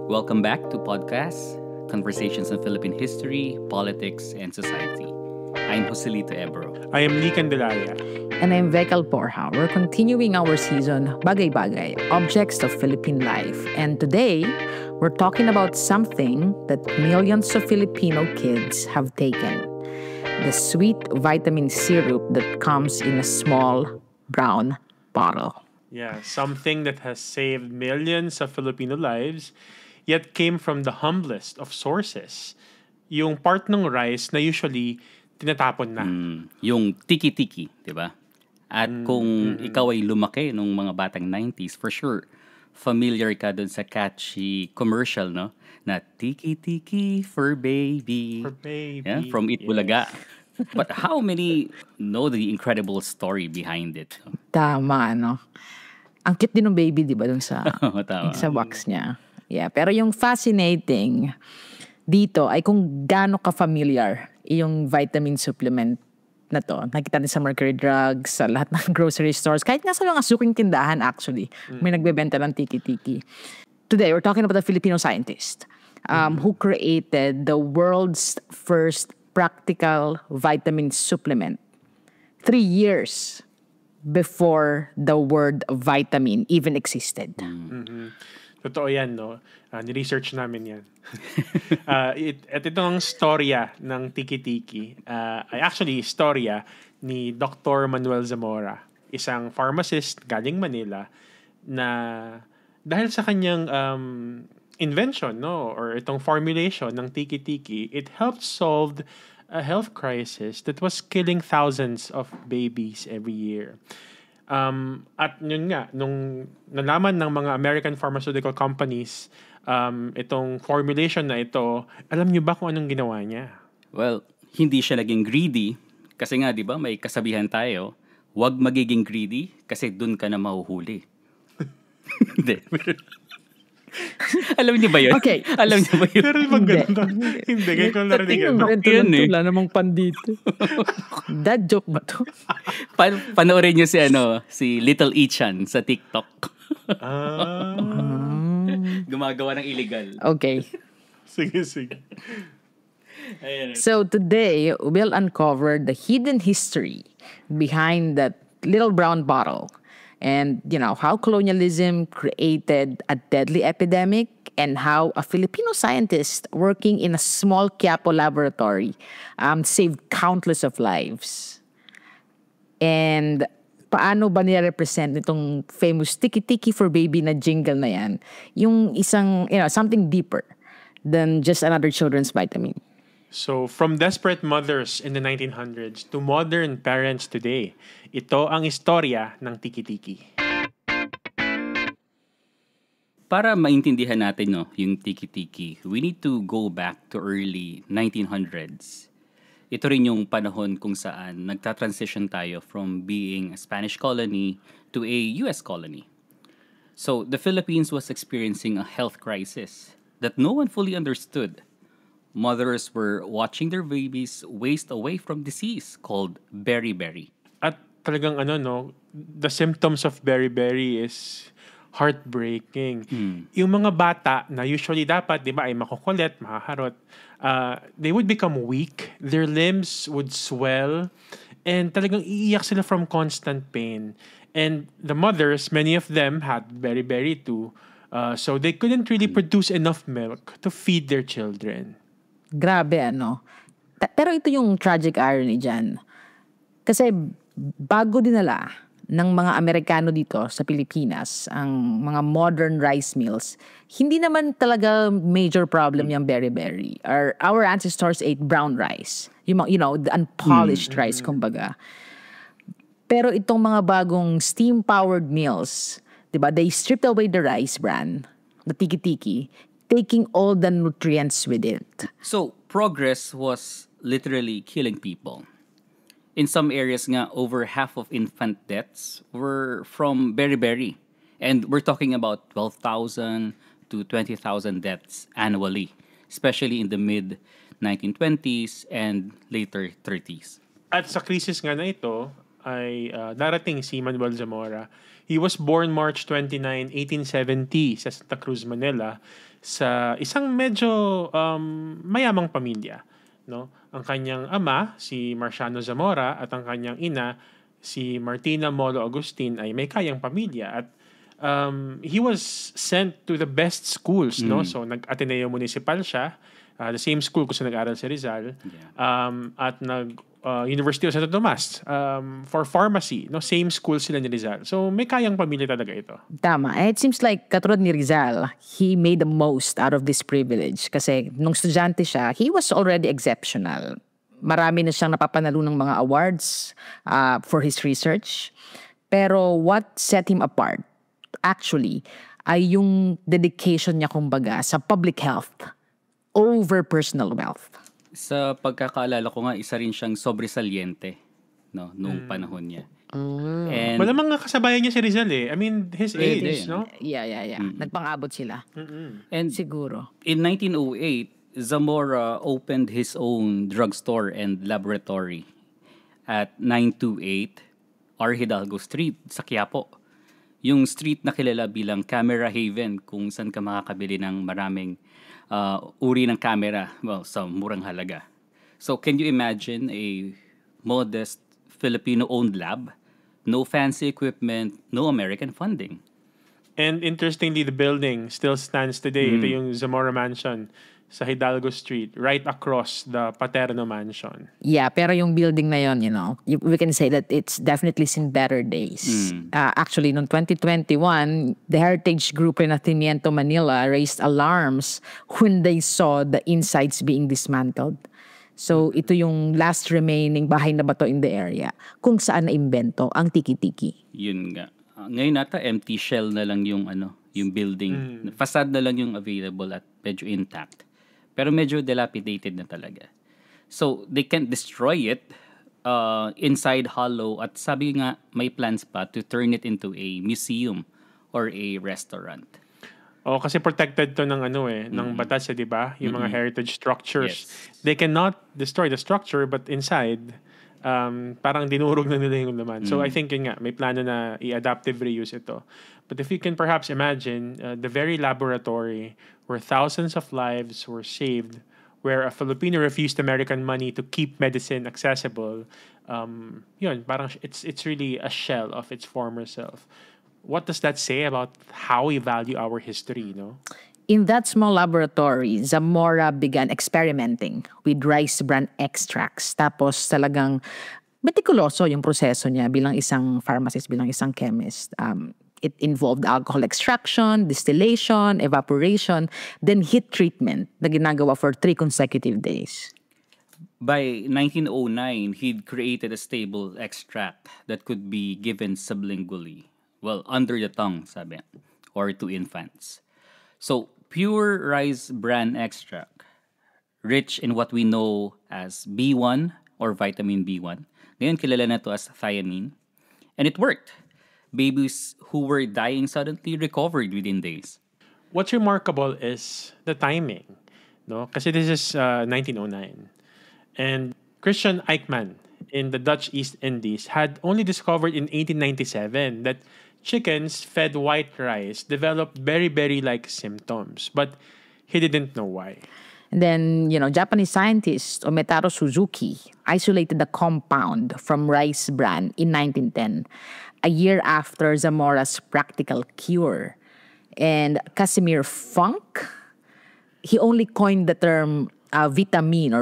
Welcome back to podcast Conversations on Philippine History, Politics, and Society. I'm Joselito Ebro. I am Lee Candelaria. And I'm Vecal Porha. We're continuing our season, Bagay-Bagay, Objects of Philippine Life. And today, we're talking about something that millions of Filipino kids have taken. The sweet vitamin syrup that comes in a small brown bottle. Yeah, something that has saved millions of Filipino lives, yet came from the humblest of sources. Yung part ng rice na usually tinatapon na. Yung tiki-tiki, di ba? At kung ikaw ay lumaki nung mga batang 90s, for sure, familiar ka dun sa catchy commercial, no? Na tiki-tiki for baby. For baby. Yeah, from Eat Bulaga. But how many know the incredible story behind it? Tama, no? Ang cute din ng baby, di ba, dun sa, Tama. sa box niya. Yeah, pero yung fascinating dito ay kung gaano ka-familiar yung vitamin supplement na to. Nakita din sa Mercury Drugs, sa lahat ng grocery stores. Kahit nga sa mga suking tindahan actually, may nagbebenta ng tiki-tiki. Today, we're talking about a Filipino scientist who created the world's first practical vitamin supplement 3 years before the word vitamin even existed. Totoo yan, no? Ni-research namin yan. At itong storya ng tiki-tiki ay actually storya ni Dr. Manuel Zamora, isang pharmacist galing Manila na dahil sa kanyang invention, no, or itong formulation ng tiki-tiki, it helped solve a health crisis that was killing thousands of babies every year. At yun nga, nung nalaman ng mga American pharmaceutical companies itong formulation na ito, alam niyo ba kung anong ginawa niya? Well, hindi siya naging greedy kasi nga, di ba, may kasabihan tayo, huwag magiging greedy kasi dun ka na mahuhuli. Hindi. Alam niyo ba yun? Okay. Alam niyo ba yun? Pero yung maganda. Hindi, ngayon ko narinig yan. Yan eh. Wala namang pandito. That joke ba to? Panoorin niyo si Little Ichan sa TikTok. Gumagawa ng illegal. Okay. Sige. Ayan. So today, we'll uncover the hidden history behind that little brown bottle. And, how colonialism created a deadly epidemic and how a Filipino scientist working in a small Quiapo laboratory saved countless of lives. And paano ba nire-represent itong famous tiki-tiki for baby na jingle na yan? Yung isang, something deeper than just another children's vitamin. So, from desperate mothers in the 1900s to modern parents today, ito ang istorya ng tiki-tiki. Para maintindihan natin yung tiki-tiki, we need to go back to early 1900s. Ito rin yung panahon kung saan nagta-transition tayo from being a Spanish colony to a US colony. So, the Philippines was experiencing a health crisis that no one fully understood. Mothers were watching their babies waste away from disease called beriberi. At talagang the symptoms of beriberi is heartbreaking. Yung mga bata na usually dapat, di ba, ay makukulit, makaharot, they would become weak, their limbs would swell, and talagang iiyak sila from constant pain. And the mothers, many of them had beriberi too, so they couldn't really produce enough milk to feed their children. Grabe, Pero ito yung tragic irony dyan. Kasi bago dinala ng mga Amerikano dito sa Pilipinas ang mga modern rice mills, hindi naman talaga major problem yung beriberi. Our ancestors ate brown rice. Yung, the unpolished rice, kumbaga. Pero itong mga bagong steam-powered mills, diba, they stripped away the rice bran, the tiki-tiki, taking all the nutrients with it. So, progress was literally killing people. In some areas nga, over half of infant deaths were from beriberi. And we're talking about 12,000 to 20,000 deaths annually, especially in the mid-1920s and later 30s. At sa krisis nga na ito, ay darating si Manuel Zamora. He was born March 29, 1870 sa Santa Cruz, Manila sa isang medyo mayamang pamilya. No? Ang kanyang ama, si Marciano Zamora, at ang kanyang ina, si Martina Molo Agustin, ay may kayang pamilya. At he was sent to the best schools. No? So nag-Ateneo Municipal siya, the same school kung saan nag-aral si Rizal. At University of Santo Tomas for pharmacy. No? Same school sila ni Rizal. So may kayang pamilya talaga ito. Tama. And it seems like katulad ni Rizal, he made the most out of this privilege. Kasi nung estudyante siya, he was already exceptional. Marami na siyang napapanalo ng mga awards for his research. Pero what set him apart, actually, ay yung dedication niya kumbaga sa public health over personal wealth. Sa pagkakaalala ko nga, isa rin siyang sobresaliente, no, nung panahon niya. And Malamang nga kasabayan niya si Rizal eh. I mean, his age, no? Yeah. Nagpang-abot sila. and Siguro. in 1908, Zamora opened his own drugstore and laboratory at 928 R. Hidalgo Street sa Quiapo. Yung street na kilala bilang Camera Haven, kung saan ka makakabili ng maraming uri ng camera, well, sa murang halaga. So can you imagine a modest Filipino-owned lab? No fancy equipment, no American funding. And interestingly, the building still stands today. Ito yung Zamora Mansion sa Hidalgo Street, right across the Paterno Mansion. Yeah, pero yung building na yon, we can say that it's definitely seen better days. Actually, noong 2021, the Heritage Group in Ateneo, Manila raised alarms when they saw the insides being dismantled. So, ito yung last remaining bahay na bato in the area kung saan na-imbento ang tiki-tiki. Yun nga. Ngayon nata empty shell na lang yung yung building. Facade na lang yung available at medyo intact. Pero medyo dilapidated na talaga. So, they can't destroy it inside hollow, at sabi nga may plans pa to turn it into a museum or a restaurant. Kasi protected to ng ng batas, di ba? Yung mga heritage structures. Yes. They cannot destroy the structure, but inside, parang dinurog na nila yung laman. So I think yun nga, may plano na i-adaptive reuse ito. But if you can perhaps imagine, the very laboratory where thousands of lives were saved, where a Filipino refused American money to keep medicine accessible, yun, parang it's really a shell of its former self. What does that say about how we value our history, no? In that small laboratory, Zamora began experimenting with rice bran extracts. Tapos talagang metikuloso yung proseso niya bilang isang pharmacist, bilang isang chemist. It involved alcohol extraction, distillation, evaporation, then heat treatment na ginagawa for 3 consecutive days. By 1909, he'd created a stable extract that could be given sublingually. Well, under the tongue, sabi, or to infants. So, pure rice bran extract, rich in what we know as B1 or vitamin B1. Ngayon, kilala na to as thiamine. And it worked. Babies who were dying suddenly recovered within days. What's remarkable is the timing, no? Kasi this is 1909. And Christian Eichmann in the Dutch East Indies had only discovered in 1897 that chickens fed white rice developed beriberi-like symptoms, but he didn't know why. And then, Japanese scientist Ometaro Suzuki isolated the compound from rice bran in 1910, a year after Zamora's practical cure. And Casimir Funk, he only coined the term vitamin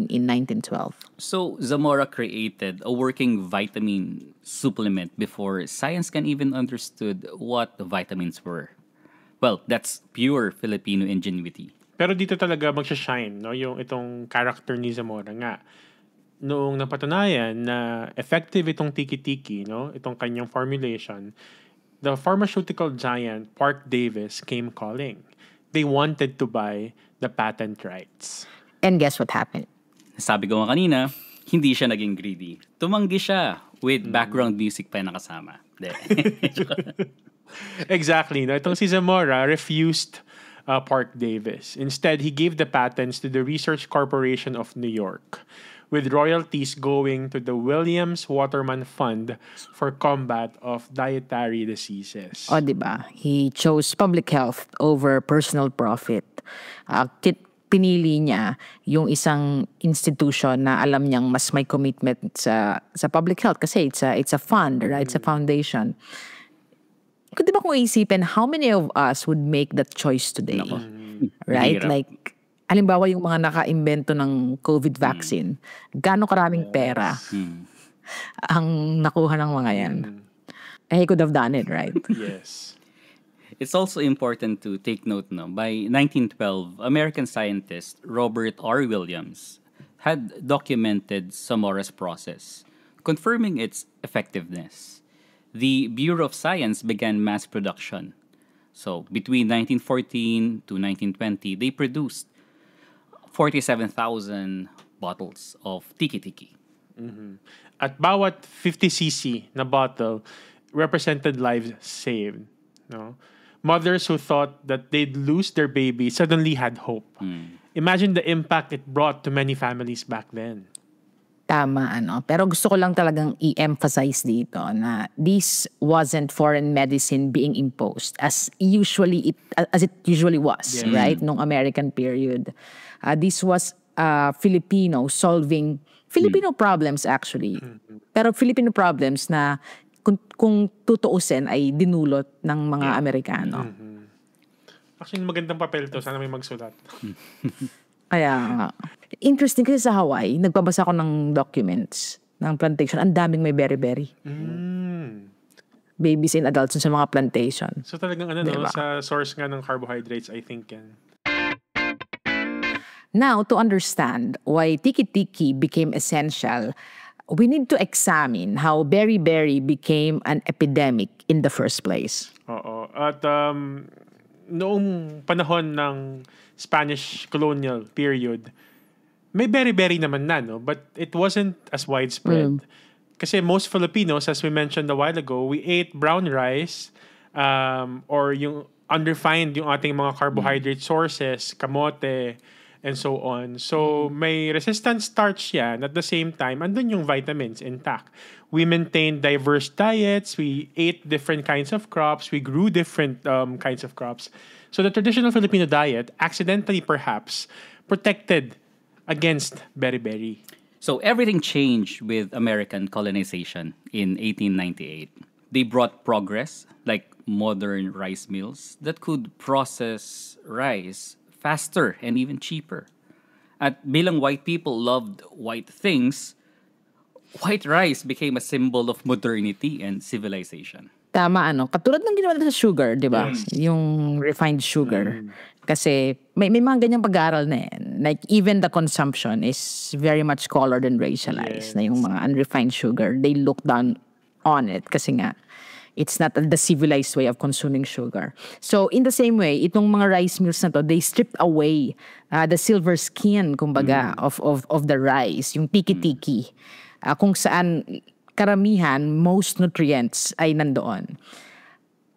in 1912. So, Zamora created a working vitamin supplement before science can even understood what the vitamins were. Well, that's pure Filipino ingenuity. Pero dito talaga magsha-shine, no? Yung itong character ni Zamora nga. Noong napatunayan na effective itong tiki-tiki, no? Itong kanyang formulation, the pharmaceutical giant Park Davis came calling. They wanted to buy the patent rights. And guess what happened? Sabi ko nga kanina, hindi siya naging greedy. Tumanggi siya with background music pa na kasama. Exactly. No? Itong si Zamora refused Park Davis. Instead, he gave the patents to the Research Corporation of New York, with royalties going to the Williams Waterman Fund for Combat of Dietary Diseases. O, di ba? He chose public health over personal profit. Pinili niya yung isang institution na alam niyang mas may commitment sa public health kasi it's a fund, right? It's a foundation. Di ba kung isipin, how many of us would make that choice today? Nako. Right? Mahirap. Like, halimbawa yung mga naka-imbento ng COVID vaccine, gaano karaming pera ang nakuha ng mga yan. He could have done it, right? Yes. It's also important to take note, no, by 1912, American scientist Robert R. Williams had documented Samora's process, confirming its effectiveness. The Bureau of Science began mass production. So, between 1914 to 1920, they produced 47,000 bottles of tiki-tiki. At bawat 50cc na bottle represented lives saved. No? Mothers who thought that they'd lose their baby suddenly had hope. Imagine the impact it brought to many families back then. Tama, Pero gusto ko lang talagang i-emphasize dito na this wasn't foreign medicine being imposed as it usually was, right? Nung American period. This was Filipino solving Filipino problems actually. Pero Filipino problems na kung tutuusin ay dinulot ng mga Amerikano. Actually, magandang papel to. Sana may magsulat. Kaya nga. Interesting kasi sa Hawaii, nagbabasa ako ng documents ng plantation. Ang daming may berry-berry. Babies and adults sa mga plantation. So talagang Diba? sa source nga ng carbohydrates, I think yan. Now, to understand why tiki-tiki became essential, we need to examine how berry-berry became an epidemic in the first place. Oo. At noong panahon ng Spanish colonial period, may berry-berry naman na, no? But it wasn't as widespread. Kasi most Filipinos, as we mentioned a while ago, we ate brown rice or yung unrefined yung ating mga carbohydrate sources, kamote, and so on. So, may resistant starch yan. At the same time, andun yung vitamins intact. We maintained diverse diets. We ate different kinds of crops. We grew different kinds of crops. So, the traditional Filipino diet, accidentally perhaps, protected against berry-berry. So everything changed with American colonization in 1898. They brought progress, like modern rice mills that could process rice faster and even cheaper. At bilang white people loved white things, white rice became a symbol of modernity and civilization. Tama, katulad ng ginawa nila sa sugar, di ba? Yung refined sugar. Kasi may mga ganyang pag-aaral na yan. Like even the consumption is very much colored and racialized. Na yung mga unrefined sugar, they look down on it kasi nga it's not the civilized way of consuming sugar. So in the same way, itong mga rice mills na to, they stripped away the silver skin, kumbaga, of the rice, yung tiki-tiki. Kung saan karamihan, most nutrients ay nandoon.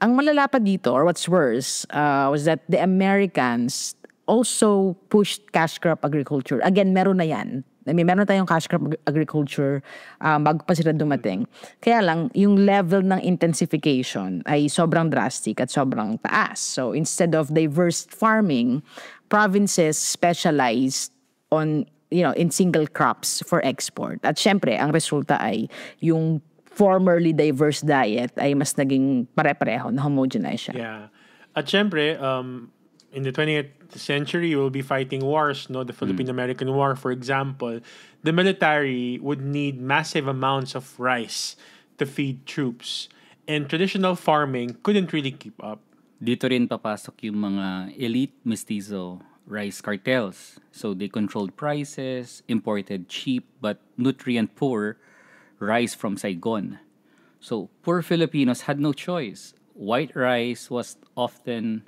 Ang malala pa dito, or what's worse, was that the Americans also pushed cash crop agriculture. Again, meron na yan. Meron tayong cash crop agriculture bago pa sila dumating. Kaya lang, yung level ng intensification ay sobrang drastic at sobrang taas. So instead of diverse farming, provinces specialized on in single crops for export. At syempre, ang resulta ay yung formerly diverse diet ay mas naging pare-pareho, na homogenized siya. Yeah. At syempre, in the 20th century, we'll be fighting wars, no? The Philippine-American War, for example. The military would need massive amounts of rice to feed troops. And traditional farming couldn't really keep up. Dito rin papasok yung mga elite mestizo rice cartels. So they controlled prices, imported cheap but nutrient-poor rice from Saigon. So poor Filipinos had no choice. White rice was often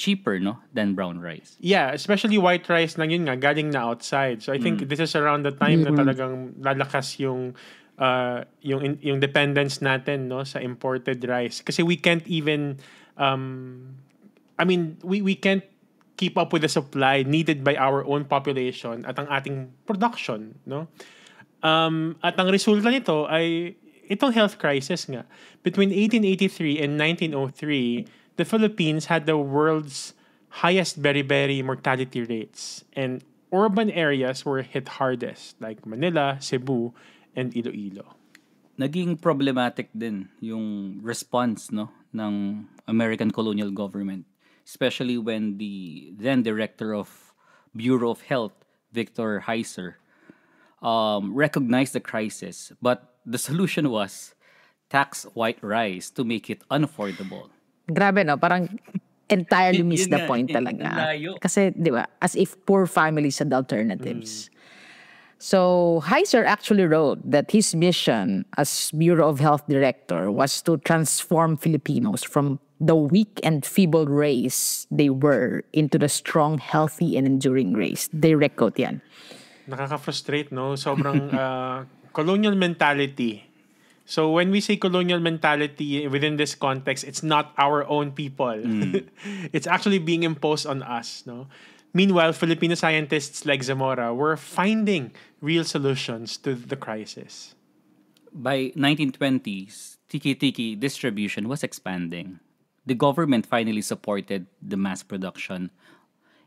cheaper, no, than brown rice. Yeah, especially white rice na yun nga, galing na outside. So I think this is around the time na talagang lalakas yung dependence natin, no, sa imported rice. Kasi we can't even we can't keep up with the supply needed by our own population at ang ating production, no? At ang resulta nito ay itong health crisis nga. Between 1883 and 1903, the Philippines had the world's highest beriberi mortality rates, and urban areas were hit hardest like Manila, Cebu, and Iloilo. Naging problematic din yung response no ng American colonial government, especially when the then director of Bureau of Health, Victor Heiser, recognized the crisis, but the solution was tax white rice to make it unaffordable. Grabe, no? Parang entirely Yun missed the nga, point ang talaga. layo. Kasi, di ba, as if poor families had alternatives. So, Heiser actually wrote that his mission as Bureau of Health Director was to transform Filipinos from the weak and feeble race they were into the strong, healthy, and enduring race. Direct quote yan. Nakaka-frustrate, no? Sobrang colonial mentality. So when we say colonial mentality within this context, it's not our own people. It's actually being imposed on us, no? Meanwhile, Filipino scientists like Zamora were finding real solutions to the crisis. By 1920s, tiki-tiki distribution was expanding. The government finally supported the mass production,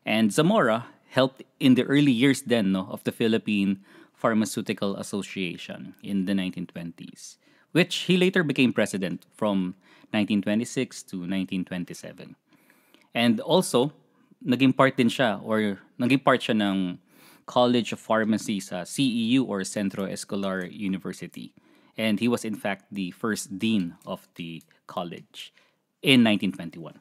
and Zamora helped in the early years then no, of the Philippine Pharmaceutical Association in the 1920s, which he later became president from 1926 to 1927. And also, naging part siya ng College of Pharmacy sa CEU or Centro Escolar University. And he was in fact the first dean of the college in 1921.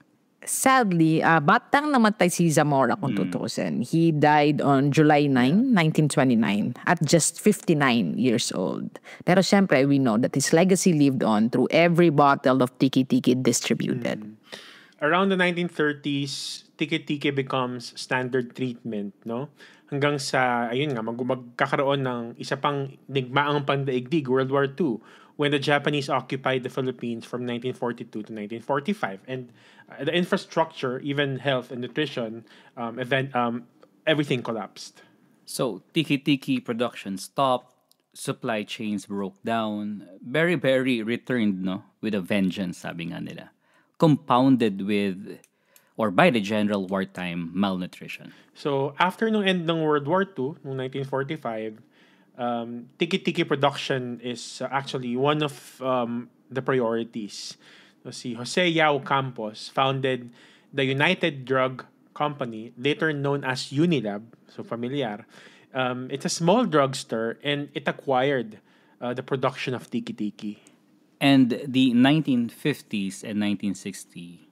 Sadly, batang namatay si Zamora kung tutuusin. He died on July 9, 1929 at just 59 years old. Pero syempre, we know that his legacy lived on through every bottle of tiki-tiki distributed. Around the 1930s, tiki-tiki becomes standard treatment, no? Hanggang sa, ayun nga, magkakaroon ng isa pang digmaang pandaigdig, World War II, when the Japanese occupied the Philippines from 1942 to 1945. And the infrastructure, even health and nutrition, everything collapsed. So, tiki-tiki production stopped, supply chains broke down, berry returned no, with a vengeance, sabi nga nila. Compounded with or by the general wartime malnutrition. So, after nung end ng World War II, noong 1945, tiki-tiki production is actually one of the priorities. So, si Jose Yao Campos founded the United Drug Company, later known as Unilab, so familiar. It's a small drugstore and it acquired the production of tiki-tiki. And the 1950s and 1960s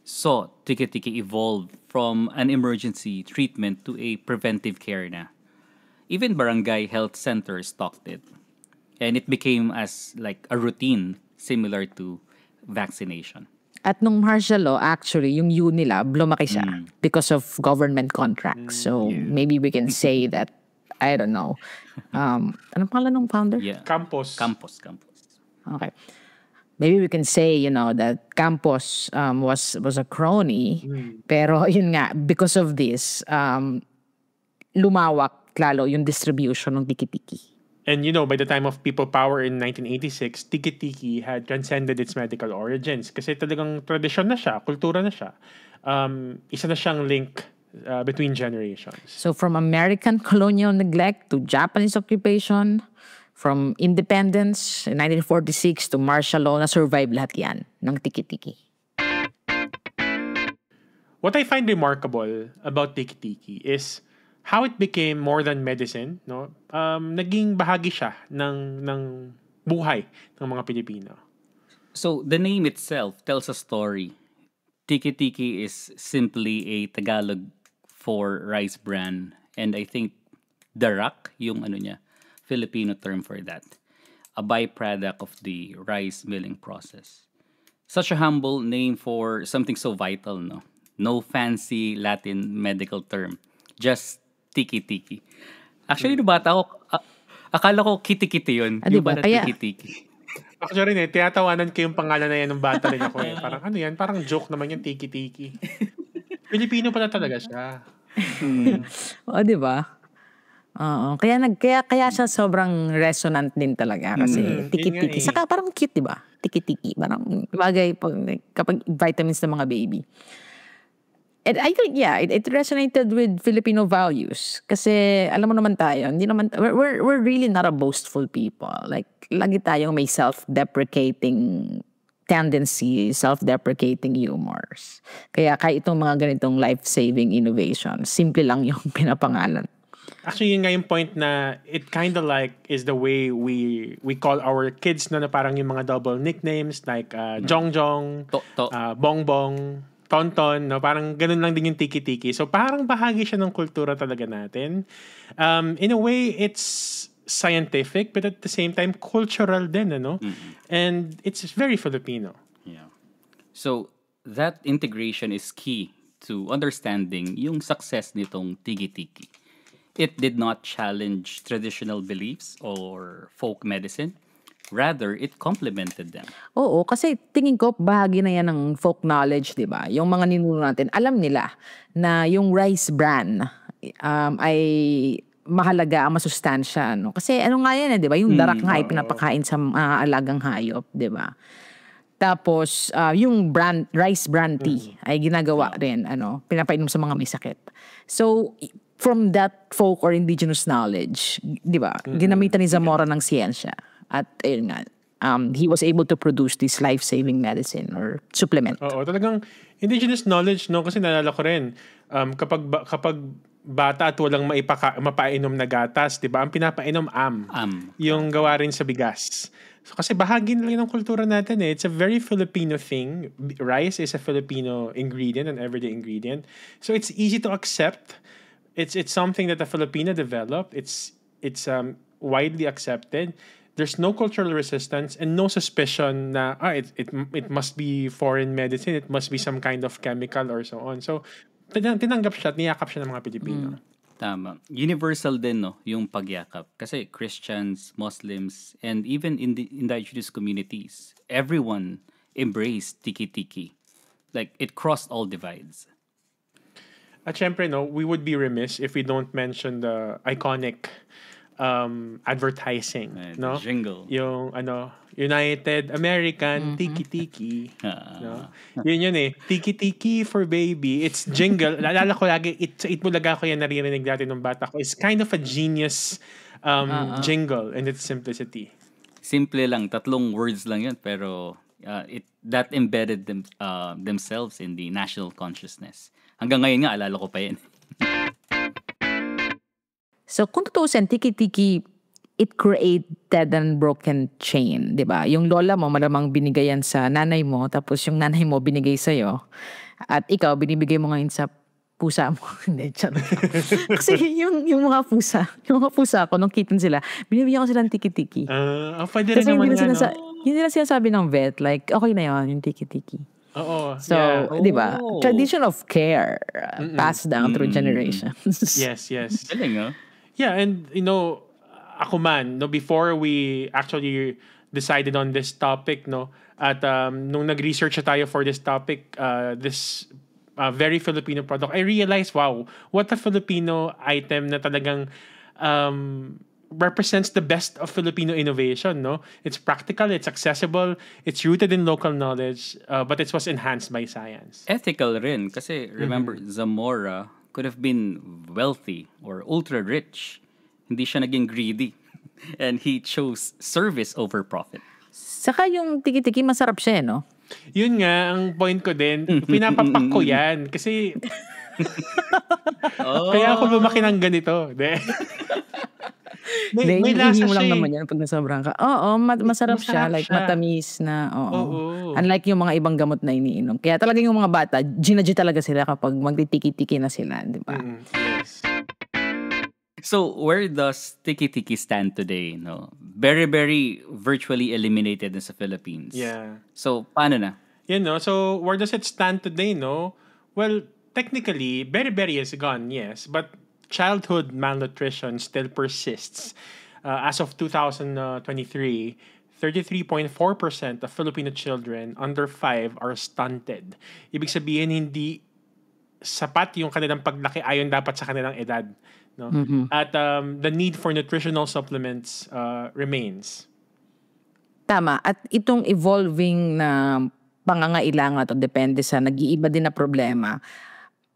saw tiki-tiki evolve from an emergency treatment to a preventive care na. Even barangay health centers stocked it. And it became as like a routine similar to vaccination. At nung martial law, actually, yung Unilab, lumaki siya because of government contracts. So, maybe we can say that, I don't know. Anong pangalan ng founder? Yeah. Campos. Okay. Maybe we can say, that Campos was a crony. Pero yun nga, because of this, lumawak lalo yung distribution ng tiki-tiki. And by the time of People Power in 1986, tiki-tiki had transcended its medical origins. Kasi talagang tradisyon na siya, kultura na siya. Isa na siyang link between generations. So from American colonial neglect to Japanese occupation, from independence in 1946 to martial law, na-survive lahat yan ng tiki-tiki. What I find remarkable about tiki-tiki is how it became more than medicine, no? Naging bahagi siya ng buhay ng mga Pilipino. So the name itself tells a story. Tiki-tiki is simply a Tagalog for rice bran, and I think darak yung Filipino term for that, a byproduct of the rice milling process. Such a humble name for something so vital, no? No fancy Latin medical term, just tiki-tiki. Actually, nung bata ako, akala ko kiti-kiti yun. Yung diba? Kaya, tiki-tiki. Actually rin tinatawanan ko yung pangalan na yan ng bata rin ako. Parang ano yan? Parang joke naman yung tiki-tiki. Pilipino pala talaga siya. O, di ba? Oo. Kaya siya sobrang resonant din talaga kasi Yun nga tiki-tiki. eh. Saka parang cute, di ba? Tiki-tiki. Parang bagay kapag vitamins ng mga baby. And I think, yeah, it resonated with Filipino values. Kasi, alam mo naman tayo, hindi naman, we're really not a boastful people. Like, lagi tayong may self-deprecating tendency, self-deprecating humors. Kaya kahit itong mga ganitong life-saving innovations, simple lang yung pinapangalan. Actually, yun nga yung point na it kind of like is the way we call our kids na parang yung mga double nicknames like Jongjong, To. Bongbong, Tonton, no? Parang ganun lang din yung tiki-tiki. So parang bahagi siya ng kultura talaga natin. In a way, it's scientific but at the same time cultural din, ano? And it's very Filipino. Yeah. So, that integration is key to understanding yung success nitong tiki-tiki. It did not challenge traditional beliefs or folk medicine. Rather, it complemented them. Oo, kasi tingin ko bahagi na yan ng folk knowledge, di ba? Yung mga ninuno natin, alam nila na yung rice bran ay mahalaga, masustansya. No? Kasi ano nga yan, di ba? Yung darak nga ay pinapakain sa mga alagang hayop, di ba? Tapos, yung rice bran tea ay ginagawa rin, pinapainom sa mga may sakit. So, from that folk or indigenous knowledge, di ba? Ginamitan ni Zamora ng siyensya. At ayun nga, he was able to produce this life-saving medicine or supplement. Oo, talagang indigenous knowledge, no? Kasi naalala ko rin, kapag bata at walang mapainom na gatas, di ba? Ang pinapainom yung gawa rin sa bigas. So, kasi bahagi na lang ng kultura natin eh. It's a very Filipino thing. Rice is a Filipino ingredient, an everyday ingredient. So it's easy to accept. It's something that a Filipino developed. It's widely accepted. There's no cultural resistance and no suspicion na it must be foreign medicine, it must be some kind of chemical or so on. So tinanggap siya at niyakap siya ng mga Pilipino. Tama. Universal din, no, yung pagyakap. Kasi Christians, Muslims, and even in the indigenous communities, everyone embraced tiki-tiki. Like, it crossed all divides. At syempre, no, we would be remiss if we don't mention the iconic advertising, no? Jingle. Yung United American Tiki-Tiki, no? Yun eh, Tiki-Tiki for baby. It's jingle. Naalala ko lagi, sa Itbulaga ko yan naririnig dati nung bata ko. It's kind of a genius jingle in its simplicity. Simple lang, 3 words lang yun, pero that embedded themselves in the national consciousness. Hanggang ngayon nga, alala ko pa yan. So, kung tutusin, tiki-tiki, it created an broken chain, di ba? Yung lola mo, malamang binigay yan sa nanay mo, tapos yung nanay mo binigay sa'yo, at ikaw, binibigay mo ngayon sa pusa mo. Hindi, charot. Kasi yung mga pusa ko, nung kitan sila, binibigyan ko sila ng tiki-tiki. Pwede rin naman nga, no? Hindi na sinasabi ng vet, like, okay na yun, yung tiki-tiki. Oo. So, di ba? Tradition of care, passed down through generations. Yes. Galing, oh. Yeah, and ako man, no, before we actually decided on this topic, no, at nung nag-research tayo for this topic, this very Filipino product, I realized, wow, what a Filipino item na talagang represents the best of Filipino innovation, no? It's practical, it's accessible, it's rooted in local knowledge, but it was enhanced by science. Ethical rin, kasi remember, Zamora could have been wealthy or ultra-rich. Hindi siya naging greedy. And he chose service over profit. Saka yung tiki-tiki, masarap siya, no? Yun nga, ang point ko din, pinapapak ko yan. Kasi, kaya ako lumaki ng ganito. may lasa mo lang siya naman yan pag nasobrang ka. Oo, masarap siya. Like, matamis na, oo. Unlike yung mga ibang gamot na iniinom. Kaya talaga yung mga bata, ginaji talaga sila kapag magtitiki-tiki na sila, di ba? Yes. So, where does tiki-tiki stand today? No? Very virtually eliminated na sa Philippines. Yeah. So, paano na? No? So, where does it stand today, no? Well, technically, berry is gone, yes. But childhood malnutrition still persists. As of 2023, 33.4% of Filipino children under 5 are stunted. Ibig sabihin, hindi sapat yung kanilang paglaki ayon dapat sa kanilang edad, no? At the need for nutritional supplements remains. Tama. At itong evolving na pangangailangan to depende sa nag-iiba din na problema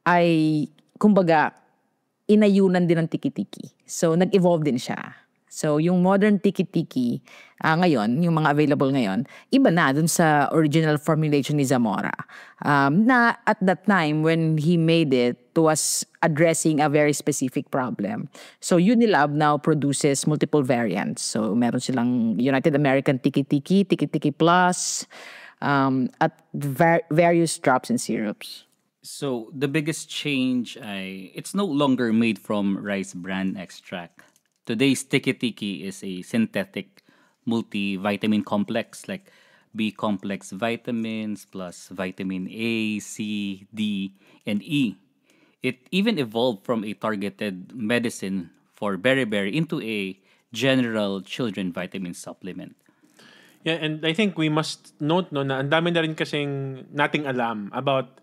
ay kumbaga inayunan din ng tiki-tiki. So nag-evolve din siya. So yung modern tiki-tiki ngayon, yung mga available ngayon, iba na dun sa original formulation ni Zamora. Na at that time when he made it was addressing a very specific problem. So Unilab now produces multiple variants. So meron silang United American Tiki-Tiki, Tiki-Tiki Plus, at various drops and syrups. So the biggest change it's no longer made from rice bran extract. Today's tiki-tiki is a synthetic multivitamin complex like B complex vitamins plus vitamin A, C, D, and E. It even evolved from a targeted medicine for beriberi into a general children vitamin supplement. Yeah, and I think we must note no na ang dami na rin kasing nating alam about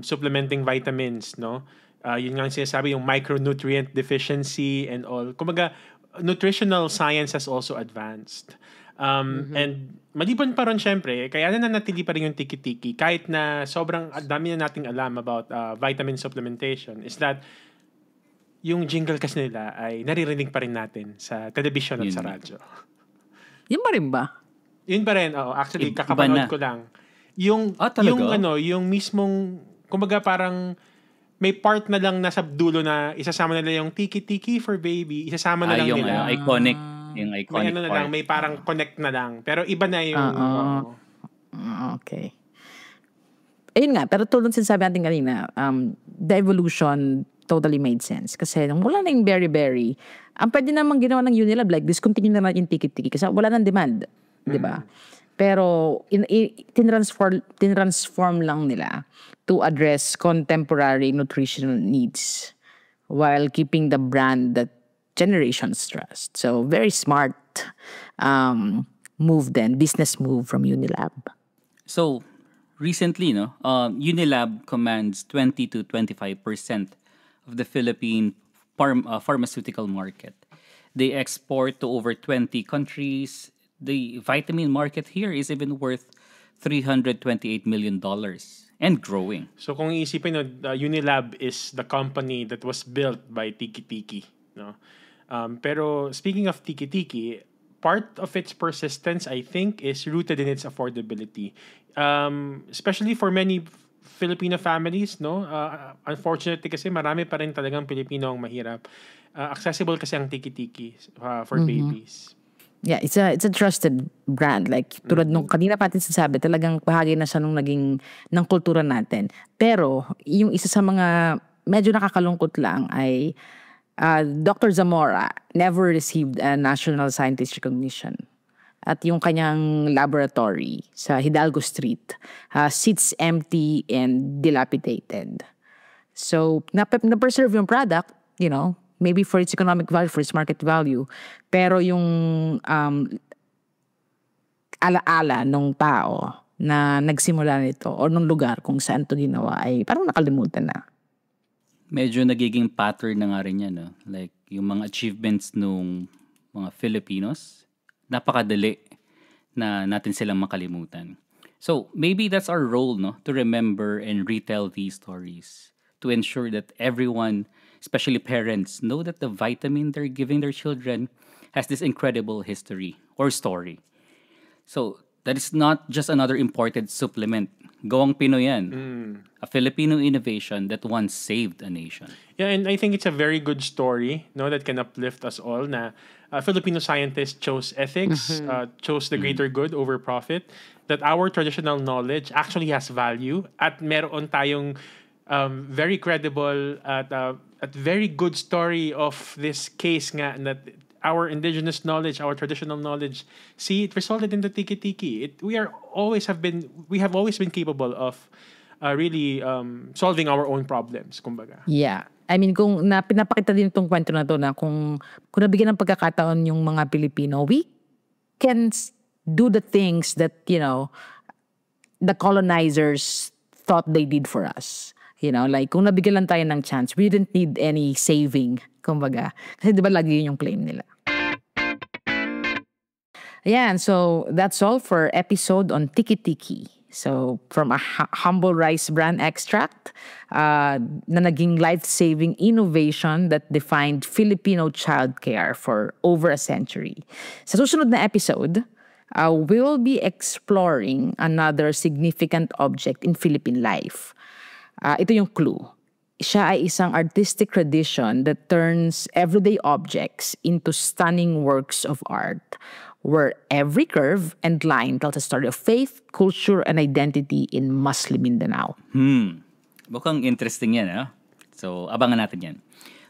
supplementing vitamins, no? Yun nga ang sinasabi, yung micronutrient deficiency and all. Kumbaga, nutritional science has also advanced. And maliban pa rin syempre, kaya nanatili pa rin yung tiki-tiki kahit na sobrang dami na nating alam about vitamin supplementation is that yung jingle kasi nila ay naririnig pa rin natin sa television at sa radyo. Yun pa rin ba? Yun pa rin. Oh, actually, Iba kakapanood na. ko lang. Yung talaga? yung mismong kumbaga parang may part na lang nasa dulo na isasama nila yung tiki-tiki for baby, isasama na lang yung nila. iconic, yung May iconic ano na part. lang, may parang connect na lang. Pero iba na yung Okay. Ayun nga, pero tulad sinasabi natin kanina, the evolution totally made sense. Kasi nung wala na yung beriberi, ang pwede namang ginawa ng Unilab, like discontinue na natin yung tiki-tiki kasi wala nang demand. Di ba? Pero tinransform lang nila to address contemporary nutritional needs while keeping the brand that generations trust. So very smart business move from Unilab. So, recently, Unilab commands 20 to 25% of the Philippine pharmaceutical market. They export to over 20 countries. The vitamin market here is even worth $328 million and growing. So kung iisipin Unilab is the company that was built by Tiki-Tiki, no? Pero speaking of Tiki-Tiki, part of its persistence, I think, is rooted in its affordability. Especially for many Filipino families, no? Unfortunately kasi marami pa rin talagang Pilipino ang mahirap. Accessible kasi ang Tiki-Tiki for babies. Yeah, it's a trusted brand. Like, tulad nung kanina pa natin sasabi, talagang bahagi na siya nung ng kultura natin. Pero, yung isa sa mga medyo nakakalungkot lang ay Dr. Zamora never received a national scientist recognition. At yung kanyang laboratory sa Hidalgo Street sits empty and dilapidated. So, na-preserve yung product, maybe for its economic value, for its market value. Pero yung alaala nung tao na nagsimula nito o nung lugar kung saan to ginawa ay parang nakalimutan na. Medyo nagiging pattern na nga rin yan. No? Like, yung mga achievements nung mga Filipinos, napakadali na natin silang makalimutan. So, maybe that's our role, no? To remember and retell these stories. To ensure that everyone, especially parents, know that the vitamin they're giving their children has this incredible history or story. So, that is not just another imported supplement. Gawang Pinoy yan. A Filipino innovation that once saved a nation. Yeah, and I think it's a very good story, no, that can uplift us all na Filipino scientists chose ethics, chose the greater good over profit, that our traditional knowledge actually has value at meron tayong very credible at very good story of this case nga that our indigenous knowledge, our traditional knowledge, it resulted in the tiki-tiki. We have always been capable of really solving our own problems, kumbaga. Yeah. I mean, kung pinapakita din itong kwento na to na kung nabigyan ng pagkakataon yung mga Pilipino, we can do the things that, the colonizers thought they did for us. Like kung nabigyan lang tayo ng chance, we didn't need any saving, kumbaga. Kasi di ba lagi yun yung claim nila. Ayan, so that's all for episode on Tiki Tiki. So from a humble rice bran extract na naging life-saving innovation that defined Filipino childcare for over a century. Sa susunod na episode, we'll be exploring another significant object in Philippine life. Ito yung clue. Siya ay isang artistic tradition that turns everyday objects into stunning works of art, where every curve and line tells a story of faith, culture, and identity in Muslim Mindanao. Mukhang interesting yan, ha? So, abangan natin yan.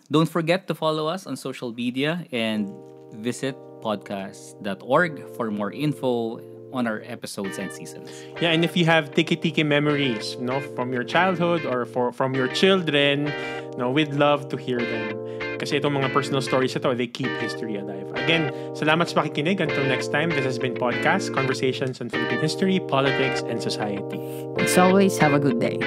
Don't forget to follow us on social media and visit podcast.org for more info on our episodes and seasons. Yeah, and if you have tiki-tiki memories, from your childhood or from your children, we'd love to hear them. Kasi itong mga personal stories ito, they keep history alive. Again, salamat sa pakikinig. Until next time, this has been Podcast, Conversations on Philippine History, Politics, and Society. As always, have a good day.